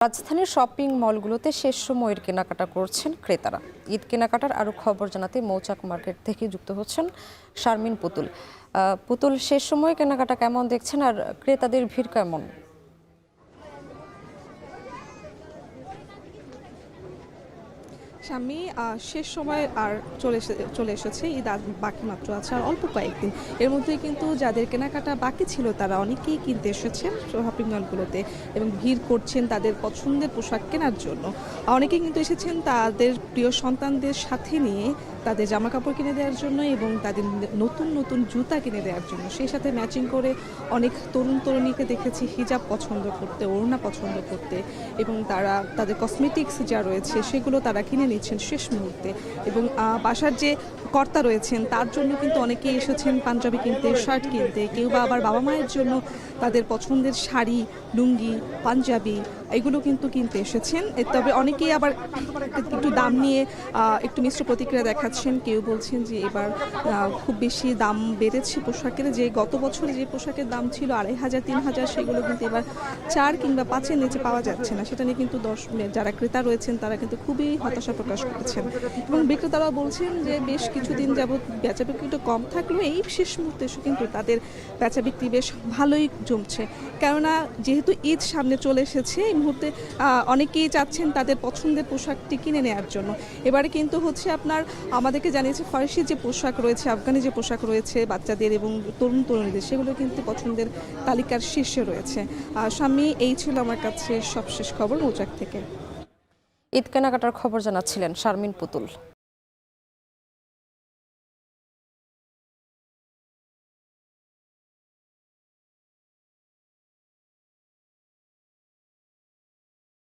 রাজধানীর শপিং মলগুলোতে শেষ সময়ের কেনাকাটা করছেন ক্রেতারা। ঈদ কেনাকাটার আরও খবর জানাতে মৌচাক মার্কেট থেকে যুক্ত হচ্ছেন শারমিন পুতুল। পুতুল, শেষ সময়ে কেনাকাটা কেমন দেখছেন আর ক্রেতাদের ভিড় কেমন? স্বামী শেষ সময় আর চলে এসেছে। ঈদ আর বাকি মাত্র আছে আর অল্প কয়েকদিন। এর মধ্যে কিন্তু যাদের কেনাকাটা বাকি ছিল তারা অনেকেই কিনতে এসেছেন শপিং মলগুলোতে এবং ভিড় করছেন তাদের পছন্দের পোশাক কেনার জন্য। অনেকেই কিন্তু এসেছেন তাদের প্রিয় সন্তানদের সাথে নিয়ে তাদের জামা কাপড় কিনে দেওয়ার জন্য এবং তাদের নতুন নতুন জুতা কিনে দেওয়ার জন্য। সেই সাথে ম্যাচিং করে অনেক তরুণ তরুণীকে দেখেছি হিজাব পছন্দ করতে, ওড়না পছন্দ করতে এবং তারা তাদের কসমেটিক্স যা রয়েছে সেগুলো তারা কিনে নিচ্ছেন শেষ মুহূর্তে। এবং বাসার যে কর্তা রয়েছেন তার জন্য কিন্তু অনেকেই এসেছেন পাঞ্জাবি কিনতে, শার্ট কিনতে, কেউ বা আবার বাবা মায়ের জন্য তাদের পছন্দের শাড়ি, লুঙ্গি, পাঞ্জাবি এগুলো কিন্তু কিনতে এসেছেন। তবে অনেকেই আবার একটু দাম নিয়ে একটু মিশ্র প্রতিক্রিয়া দেখাচ্ছেন। কেউ বলছেন যে এবার খুব বেশি দাম বেড়েছে পোশাকের, যে গত বছরে যে পোশাকের দাম ছিল ২,৫০০-৩,০০০ সেগুলো কিন্তু এবার ৪ কিংবা ৫-এর নিচে পাওয়া যাচ্ছে না। সেটা নিয়ে কিন্তু যারা ক্রেতা রয়েছেন তারা কিন্তু খুবই হতাশা প্রকাশ করেছেন এবং বিক্রেতারা বলছেন যে বেশ কিছুদিন যাবৎ বেচা বিক্রি একটু কম থাকলেও এই শেষ মুহূর্তে এসে কিন্তু তাদের বেচা বিক্রি বেশ ভালোই জমছে। কেননা যেহেতু ঈদ সামনে চলে এসেছে এই মুহূর্তে অনেকেই চাচ্ছেন তাদের পছন্দের পোশাকটি কিনে নেওয়ার জন্য। এবারে কিন্তু হচ্ছে আপনার আমাদেরকে জানিয়েছে ফার্সি যে পোশাক রয়েছে, আফগানি যে পোশাক রয়েছে বাচ্চাদের এবং তরুণ তরুণীদের, সেগুলো কিন্তু পছন্দের তালিকার শীর্ষে রয়েছে। স্বামী, এই ছিল আমার কাছে সবশেষ খবর মৌচাক থেকে। ঈদ কেনাকাটার খবর জানাচ্ছিলেন শারমিন পুতুল।